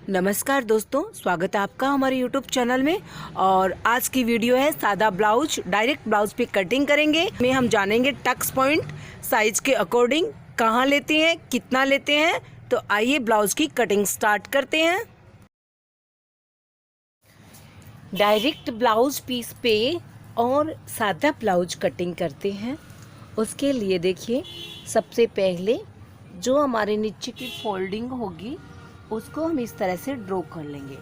नमस्कार दोस्तों, स्वागत है आपका हमारे यूट्यूब चैनल में। और आज की वीडियो है सादा ब्लाउज, डायरेक्ट ब्लाउज पे कटिंग करेंगे। में हम जानेंगे टक्स पॉइंट साइज के अकॉर्डिंग कहाँ लेते हैं, कितना लेते हैं। तो आइए ब्लाउज की कटिंग स्टार्ट करते हैं। डायरेक्ट ब्लाउज पीस पे और सादा ब्लाउज कटिंग करते हैं। उसके लिए देखिए, सबसे पहले जो हमारे नीचे की फोल्डिंग होगी उसको हम इस तरह से ड्रॉ कर लेंगे।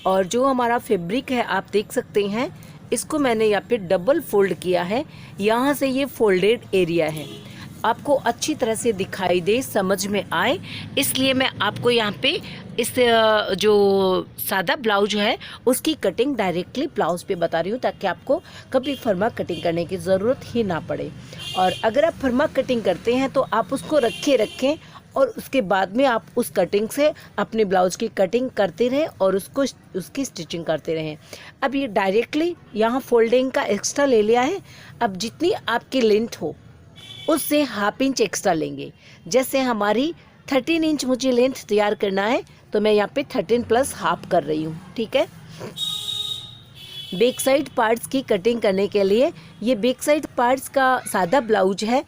और जो हमारा फैब्रिक है आप देख सकते हैं, इसको मैंने यहाँ पे डबल फोल्ड किया है। यहाँ से ये फोल्डेड एरिया है, आपको अच्छी तरह से दिखाई दे, समझ में आए, इसलिए मैं आपको यहाँ पे इस जो सादा ब्लाउज है उसकी कटिंग डायरेक्टली ब्लाउज पे बता रही हूँ, ताकि आपको कभी फर्मा कटिंग करने की ज़रूरत ही ना पड़े। और अगर आप फर्मा कटिंग करते हैं तो आप उसको रखें और उसके बाद में आप उस कटिंग से अपने ब्लाउज की कटिंग करते रहें और उसकी स्टिचिंग करते रहें। अब ये डायरेक्टली यहाँ फोल्डिंग का एक्स्ट्रा ले लिया है। अब जितनी आपकी लेंथ हो उससे हाफ इंच एक्स्ट्रा लेंगे। जैसे हमारी 13 इंच मुझे लेंथ तैयार करना है, तो मैं यहाँ पे 13 प्लस हाफ कर रही हूँ, ठीक है। बैक साइड पार्ट्स की कटिंग करने के लिए, ये बैक साइड पार्ट्स का सादा ब्लाउज है,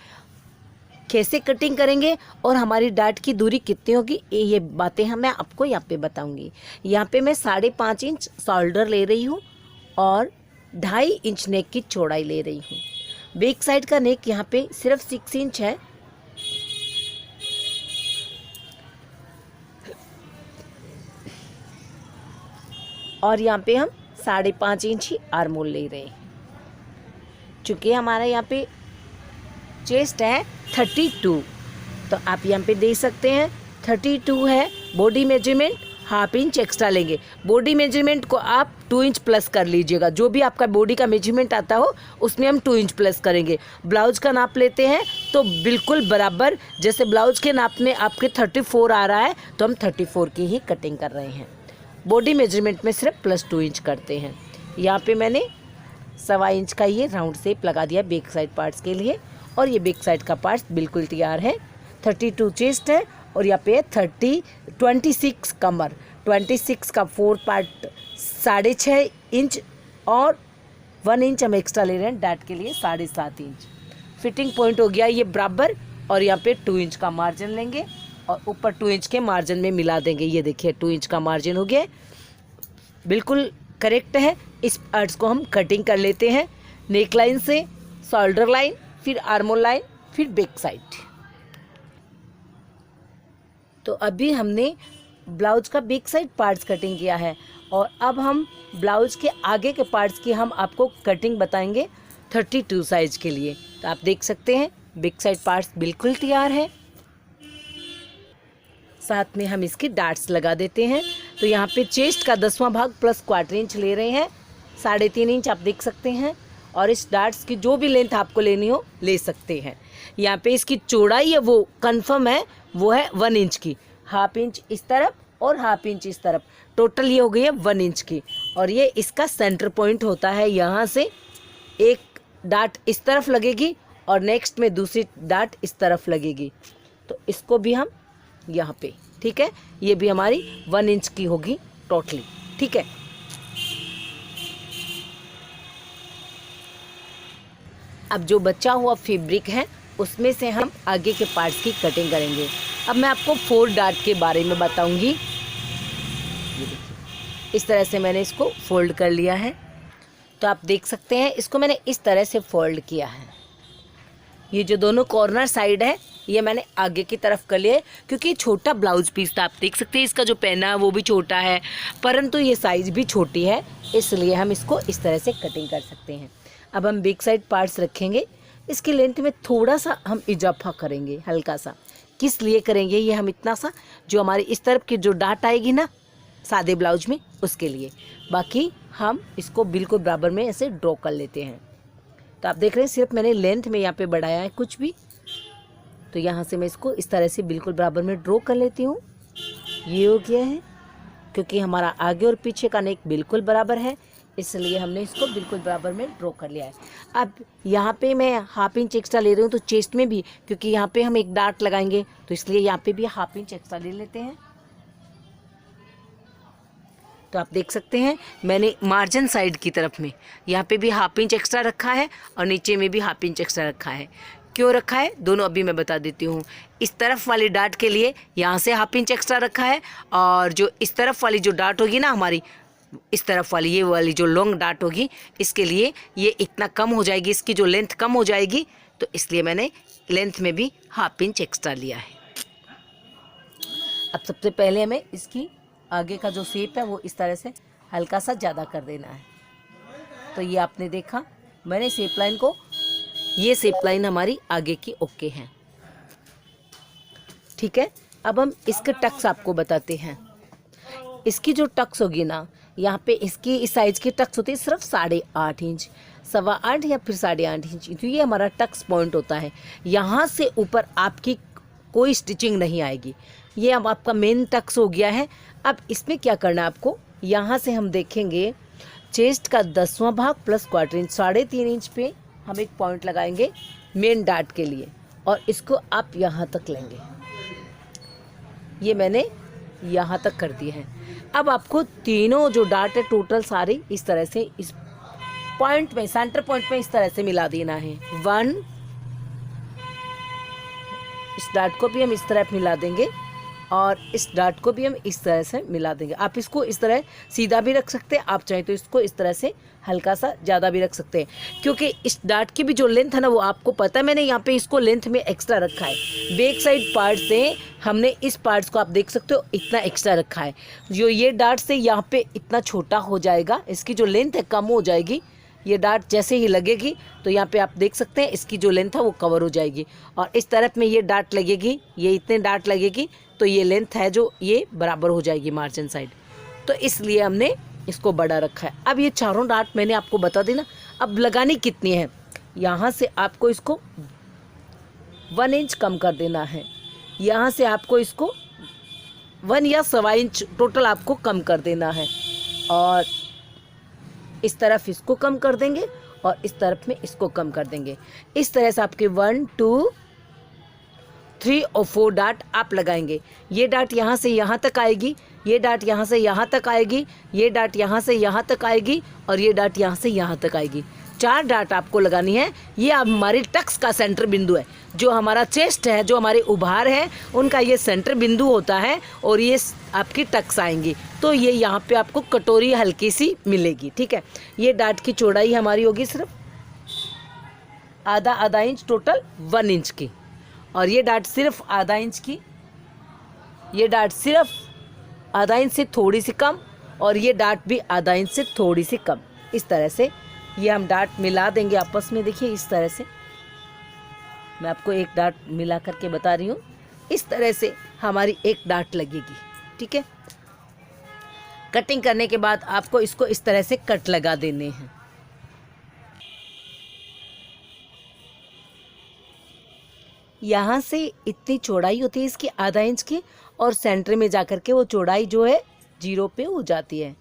कैसे कटिंग करेंगे और हमारी डाट की दूरी कितनी होगी, ये बातें मैं आपको यहाँ पे बताऊंगी। यहाँ पे मैं 5.5 इंच शोल्डर ले रही हूँ और 2.5 इंच नेक की चौड़ाई ले रही हूँ। बैक साइड का नेक यहाँ पे सिर्फ 6 इंच है। और यहाँ पे हम 5.5 इंच ही आर्मोल ले रहे हैं। चूँकि हमारा यहाँ पे चेस्ट है 32, तो आप यहाँ पे देख सकते हैं 32 है। Body measurement half inch extra लेंगे। बॉडी मेजरमेंट को आप 2 इंच प्लस कर लीजिएगा। जो भी आपका बॉडी का मेजरमेंट आता हो उसमें हम 2 इंच प्लस करेंगे। ब्लाउज का नाप लेते हैं तो बिल्कुल बराबर, जैसे ब्लाउज के नाप में आपके 34 आ रहा है तो हम 34 की ही कटिंग कर रहे हैं। बॉडी मेजरमेंट में सिर्फ +2 इंच करते हैं। यहाँ पे मैंने 1.25 इंच का ये राउंड शेप लगा दिया बैक साइड पार्ट्स के लिए। और ये बैक साइड का पार्ट्स बिल्कुल तैयार है। 32 चेस्ट है और यहाँ पे 26 कमर, 26 का 4 पार्ट 6.5 इंच और 1 इंच हम एक्स्ट्रा ले रहे हैं डाट के लिए, 7.5 इंच। फिटिंग पॉइंट हो गया ये बराबर। और यहाँ पे 2 इंच का मार्जिन लेंगे और ऊपर 2 इंच के मार्जिन में मिला देंगे। ये देखिए 2 इंच का मार्जिन हो गया, बिल्कुल करेक्ट है। इस पार्ट्स को हम कटिंग कर लेते हैं नेक लाइन से, शोल्डर लाइन, फिर आर्मोल लाइन, फिर बैक साइड। तो अभी हमने ब्लाउज का बैक साइड पार्ट्स कटिंग किया है और अब हम ब्लाउज के आगे के पार्ट्स की हम आपको कटिंग बताएंगे 32 साइज के लिए। तो आप देख सकते हैं बैक साइड पार्ट्स बिल्कुल तैयार है। साथ में हम इसकी डाट्स लगा देते हैं। तो यहाँ पे चेस्ट का 10वां भाग प्लस 1/4 इंच ले रहे हैं, 3.5 इंच आप देख सकते हैं। और इस डाट्स की जो भी लेंथ आपको लेनी हो ले सकते हैं। यहाँ पे इसकी चौड़ाई है वो कंफर्म है, वो है 1 इंच की। हाफ इंच इस तरफ और हाफ इंच इस तरफ, टोटल ये हो गई है 1 इंच की। और ये इसका सेंटर पॉइंट होता है। यहाँ से एक डाट इस तरफ लगेगी और नेक्स्ट में दूसरी डाट इस तरफ लगेगी। तो इसको भी हम यहाँ पे, ठीक है, ये भी हमारी 1 इंच की होगी टोटली, ठीक है। अब जो बचा हुआ फैब्रिक है उसमें से हम आगे के पार्ट्स की कटिंग करेंगे। अब मैं आपको 4 डाट के बारे में बताऊंगी। ये देखिए, इस तरह से मैंने इसको फोल्ड कर लिया है। तो आप देख सकते हैं इसको मैंने इस तरह से फोल्ड किया है। ये जो दोनों कॉर्नर साइड है ये मैंने आगे की तरफ कर लिया है, क्योंकि छोटा ब्लाउज पीस था। आप देख सकते हैं इसका जो पहना है वो भी छोटा है, परंतु ये साइज़ भी छोटी है, इसलिए हम इसको इस तरह से कटिंग कर सकते हैं। अब हम बैक साइड पार्ट्स रखेंगे। इसकी लेंथ में थोड़ा सा हम इजाफा करेंगे, हल्का सा। किस लिए करेंगे ये हम इतना सा, जो हमारी इस तरफ की जो डाट आएगी ना सादे ब्लाउज में, उसके लिए। बाकी हम इसको बिल्कुल बराबर में ऐसे ड्रॉ कर लेते हैं। तो आप देख रहे हैं सिर्फ मैंने लेंथ में यहाँ पे बढ़ाया है कुछ भी। तो यहाँ से मैं इसको इस तरह से बिल्कुल बराबर में ड्रॉ कर लेती हूँ। ये हो गया है, क्योंकि हमारा आगे और पीछे का नेक बिल्कुल बराबर है, इसलिए हमने इसको बिल्कुल बराबर में ड्रॉ कर लिया है। अब यहाँ पे मैं हाफ इंच एक्स्ट्रा ले रही हूँ, तो चेस्ट में भी, क्योंकि यहाँ पे हम एक डाट लगाएंगे तो इसलिए यहाँ पे भी हाफ इंच एक्स्ट्रा ले लेते हैं। तो आप देख सकते हैं मैंने मार्जिन साइड की तरफ में यहाँ पे भी हाफ इंच एक्स्ट्रा रखा है और नीचे में भी हाफ इंच एक्स्ट्रा रखा है। क्यों रखा है दोनों अभी मैं बता देती हूँ। इस तरफ वाली डाट के लिए यहाँ से हाफ इंच एक्स्ट्रा रखा है, और जो इस तरफ वाली जो डाट होगी ना हमारी, इस तरफ वाली ये वाली जो लॉन्ग डाट होगी, इसके लिए ये इतना कम हो जाएगी, इसकी जो लेंथ कम हो जाएगी, तो इसलिए मैंने लेंथ में भी हाफ इंच एक्स्ट्रा लिया है। अब सबसे पहले हमें इसकी आगे का जो शेप है वो इस तरह से हल्का सा ज़्यादा कर देना है। तो ये आपने देखा मैंने शेप लाइन को, ये शेप लाइन हमारी आगे की ओके है। ठीक है, अब हम इसके टक्स आपको बताते हैं। इसकी जो टक्स होगी ना, यहाँ पे इसकी इस साइज की टक्स होती है सिर्फ 8.5 इंच, 8.25 या फिर 8.5 इंच। तो ये हमारा टक्स पॉइंट होता है। यहाँ से ऊपर आपकी कोई स्टिचिंग नहीं आएगी। ये अब आपका मेन टक्स हो गया है। अब इसमें क्या करना है आपको, यहाँ से हम देखेंगे चेस्ट का 10वां भाग प्लस क्वार्टर इंच, 3.5 इंच पे हम एक पॉइंट लगाएंगे मेन डाट के लिए, और इसको आप यहाँ तक लेंगे। ये मैंने यहाँ तक कर दिए हैं। अब आपको तीनों जो डाट है टोटल सारी इस तरह से इस पॉइंट में, सेंटर पॉइंट में इस तरह से मिला देना है। 1, इस डाट को भी हम इस तरह मिला देंगे और इस डाट को भी हम इस तरह से मिला देंगे। आप इसको इस तरह सीधा भी रख सकते हैं, आप चाहें तो इसको इस तरह से हल्का सा ज़्यादा भी रख सकते हैं, क्योंकि इस डाट की भी जो लेंथ है ना वो आपको पता है। मैंने यहाँ पे इसको लेंथ में एक्स्ट्रा रखा है। बैक साइड पार्ट से हमने इस पार्ट्स को आप देख सकते हो इतना एक्स्ट्रा रखा है। जो ये डाट से यहाँ पे इतना छोटा हो जाएगा, इसकी जो लेंथ है कम हो जाएगी। ये डाट जैसे ही लगेगी तो यहाँ पे आप देख सकते हैं इसकी जो लेंथ है वो कवर हो जाएगी, और इस तरफ में ये डाट लगेगी, ये इतने डाट लगेगी तो ये लेंथ है जो ये बराबर हो जाएगी मार्जिन साइड। तो इसलिए हमने इसको बड़ा रखा है। अब ये चारों डाट मैंने आपको बता दी ना। अब लगानी कितनी है, यहाँ से आपको इसको 1 इंच कम कर देना है, यहाँ से आपको इसको 1 या 1.25 इंच टोटल आपको कम कर देना है, और इस तरफ इसको कम कर देंगे और इस तरफ में इसको कम कर देंगे। इस तरह से आपके 1, 2, 3 और 4 डाट आप लगाएंगे। ये डाट यहाँ से यहाँ तक आएगी, ये डाट यहाँ से यहाँ तक आएगी, ये डाट यहाँ से यहाँ तक आएगी, और ये डाट यहाँ से यहाँ तक आएगी। 4 डाट आपको लगानी है। ये अब हमारी टक्स का सेंटर बिंदु है। जो हमारा चेस्ट है, जो हमारे उभार है, उनका ये सेंटर बिंदु होता है, और ये आपकी टक्स आएंगी। तो ये यहाँ पे आपको कटोरी हल्की सी मिलेगी। ठीक है, ये डाट की चौड़ाई हमारी होगी सिर्फ आधा इंच, टोटल 1 इंच की, और ये डाट सिर्फ आधा इंच की, ये डाट सिर्फ आधा इंच से थोड़ी सी कम, और ये डाट भी आधा इंच से थोड़ी सी कम। इस तरह से ये हम डाट मिला देंगे आपस में। देखिए इस तरह से मैं आपको एक डाट मिला करके बता रही हूँ। इस तरह से हमारी एक डाट लगेगी। ठीक है, कटिंग करने के बाद आपको इसको इस तरह से कट लगा देने हैं। यहाँ से इतनी चौड़ाई होती है इसकी आधा इंच की, और सेंटर में जाकर के वो चौड़ाई जो है 0 पे हो जाती है,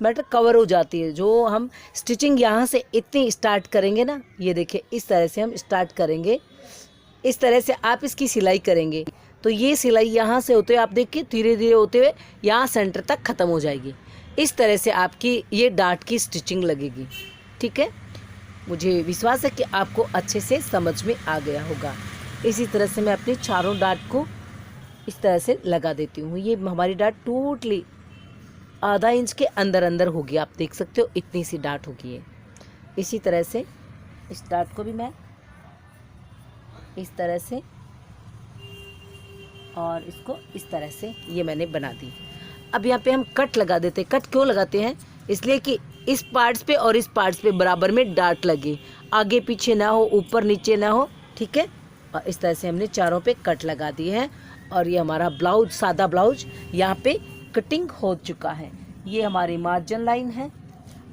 मतलब कवर हो जाती है। जो हम स्टिचिंग यहाँ से इतनी स्टार्ट करेंगे ना, ये देखिए इस तरह से हम स्टार्ट करेंगे, इस तरह से आप इसकी सिलाई करेंगे तो ये सिलाई यहाँ से होते हुए आप देखिए धीरे धीरे होते हुए यहाँ सेंटर तक ख़त्म हो जाएगी। इस तरह से आपकी ये डाट की स्टिचिंग लगेगी। ठीक है, मुझे विश्वास है कि आपको अच्छे से समझ में आ गया होगा। इसी तरह से मैं अपनी चारों डाट को इस तरह से लगा देती हूँ। ये हमारी डाट टोटली आधा इंच के अंदर अंदर होगी। आप देख सकते हो इतनी सी डाट होगी है। इसी तरह से इस डाट को भी मैं इस तरह से और इसको इस तरह से ये मैंने बना दी। अब यहाँ पे हम कट लगा देते हैं। कट क्यों लगाते हैं? इसलिए कि इस पार्ट्स पे और इस पार्ट्स पे बराबर में डाट लगे, आगे पीछे ना हो, ऊपर नीचे ना हो। ठीक है, और इस तरह से हमने चारों पे कट लगा दिए हैं। और ये हमारा ब्लाउज, सादा ब्लाउज यहाँ पे कटिंग हो चुका है। ये हमारी मार्जिन लाइन है।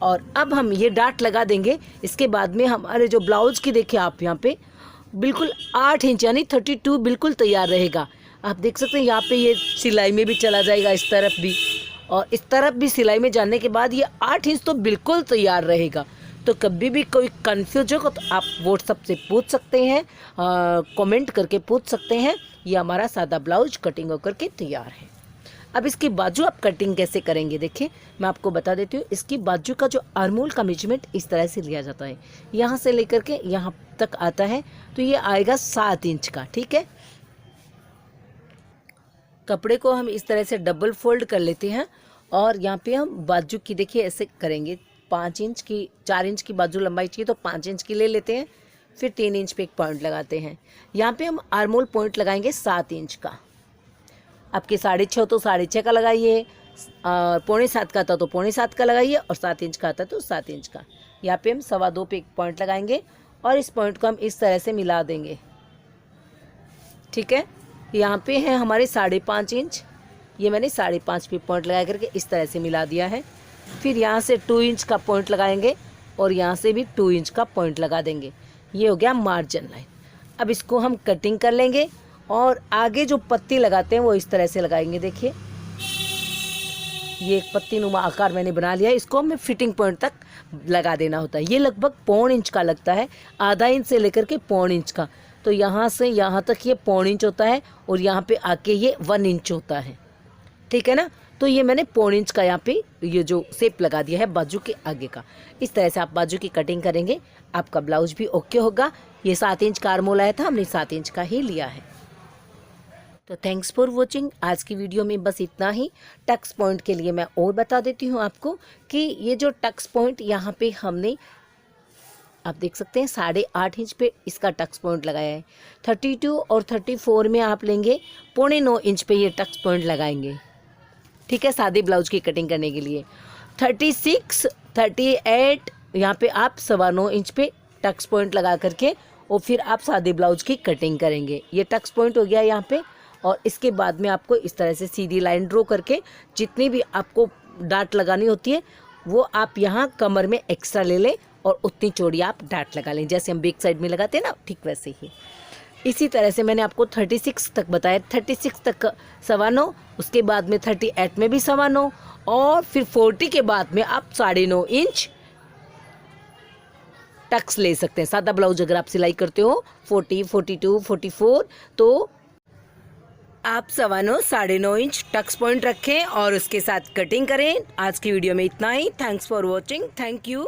और अब हम ये डाट लगा देंगे। इसके बाद में हमारे जो ब्लाउज की देखिए आप यहाँ पे बिल्कुल 8 इंच यानी 32 बिल्कुल तैयार रहेगा। आप देख सकते हैं यहाँ पे ये सिलाई में भी चला जाएगा, इस तरफ भी और इस तरफ भी सिलाई में जाने के बाद ये 8 इंच तो बिल्कुल तैयार रहेगा। तो कभी भी कोई कंफ्यूज हो तो आप व्हाट्सएप से पूछ सकते हैं, कमेंट करके पूछ सकते हैं। ये हमारा सादा ब्लाउज कटिंग होकर के तैयार है। अब इसकी बाजू आप कटिंग कैसे करेंगे, देखिए मैं आपको बता देती हूँ। इसकी बाजू का जो आर्मोल का मेजरमेंट इस तरह से लिया जाता है, यहाँ से लेकर के यहाँ तक आता है, तो ये आएगा 7 इंच का। ठीक है, कपड़े को हम इस तरह से डबल फोल्ड कर लेते हैं और यहाँ पे हम बाजू की देखिए ऐसे करेंगे। 5 इंच की, 4 इंच की बाजू लंबाई चाहिए तो 5 इंच की ले लेते हैं, फिर 3 इंच पे एक पॉइंट लगाते हैं। यहाँ पे हम आर्मोल पॉइंट लगाएंगे 7 इंच का। आपके 6.5 तो 6.5 का लगाइए, 6.25 का था तो 6.25 का लगाइए, और 7 इंच का आता तो 7 इंच का। यहाँ पे हम 2.25 पे एक पॉइंट लगाएंगे और इस पॉइंट को हम इस तरह से मिला देंगे। ठीक है, यहाँ पे है हमारे 5.5 इंच, ये मैंने 5.5 पे पॉइंट लगा करके इस तरह से मिला दिया है। फिर यहाँ से 2 इंच का पॉइंट लगाएंगे और यहाँ से भी 2 इंच का पॉइंट लगा देंगे। ये हो गया मार्जिन लाइन। अब इसको हम कटिंग कर लेंगे और आगे जो पत्ती लगाते हैं वो इस तरह से लगाएंगे। देखिए ये एक पत्ती नुमा आकार मैंने बना लिया है, इसको हमें फिटिंग पॉइंट तक लगा देना होता है। ये लगभग 1.25 इंच का लगता है, आधा इंच से लेकर के 1.25 इंच का। तो यहाँ से यहाँ तक ये 1.25 इंच होता है और यहाँ पे आके ये 1 इंच होता है। ठीक है ना, तो ये मैंने 1.25 इंच का यहाँ पे ये जो शेप लगा दिया है बाजू के आगे का। इस तरह से आप बाजू की कटिंग करेंगे, आपका ब्लाउज भी ओके होगा। ये 7 इंच का आर्मोल आया था, हमने 7 इंच का ही लिया है। तो थैंक्स फॉर वॉचिंग। आज की वीडियो में बस इतना ही। टक्स पॉइंट के लिए मैं और बता देती हूँ आपको कि ये जो टक्स पॉइंट यहाँ पे हमने, आप देख सकते हैं 8.5 इंच पे इसका टक्स पॉइंट लगाया है। 32 और 34 में आप लेंगे 9.25 इंच पे ये टक्स पॉइंट लगाएंगे। ठीक है, सादे ब्लाउज की कटिंग करने के लिए 36, 38 यहाँ पे आप 9.25 इंच पे टक्स पॉइंट लगा करके और फिर आप सादे ब्लाउज की कटिंग करेंगे। ये टक्स पॉइंट हो गया यहाँ पे। और इसके बाद में आपको इस तरह से सीधी लाइन ड्रॉ करके जितनी भी आपको डाट लगानी होती है वो आप यहाँ कमर में एक्स्ट्रा ले लें और उतनी चौड़ी आप डाट लगा लें, जैसे हम बैक साइड में लगाते हैं ना, ठीक वैसे ही। इसी तरह से मैंने आपको 36 तक बताया, 36 तक 9.25, उसके बाद में 38 में भी 9.25 और फिर 40 के बाद में आप 9.5 इंच टक्स ले सकते हैं। सादा ब्लाउज अगर आप सिलाई करते हो 40, 42, 44 तो आप 9.25, 9.5 इंच टक्स पॉइंट रखें और उसके साथ कटिंग करें। आज की वीडियो में इतना ही। Thanks for watching. Thank you.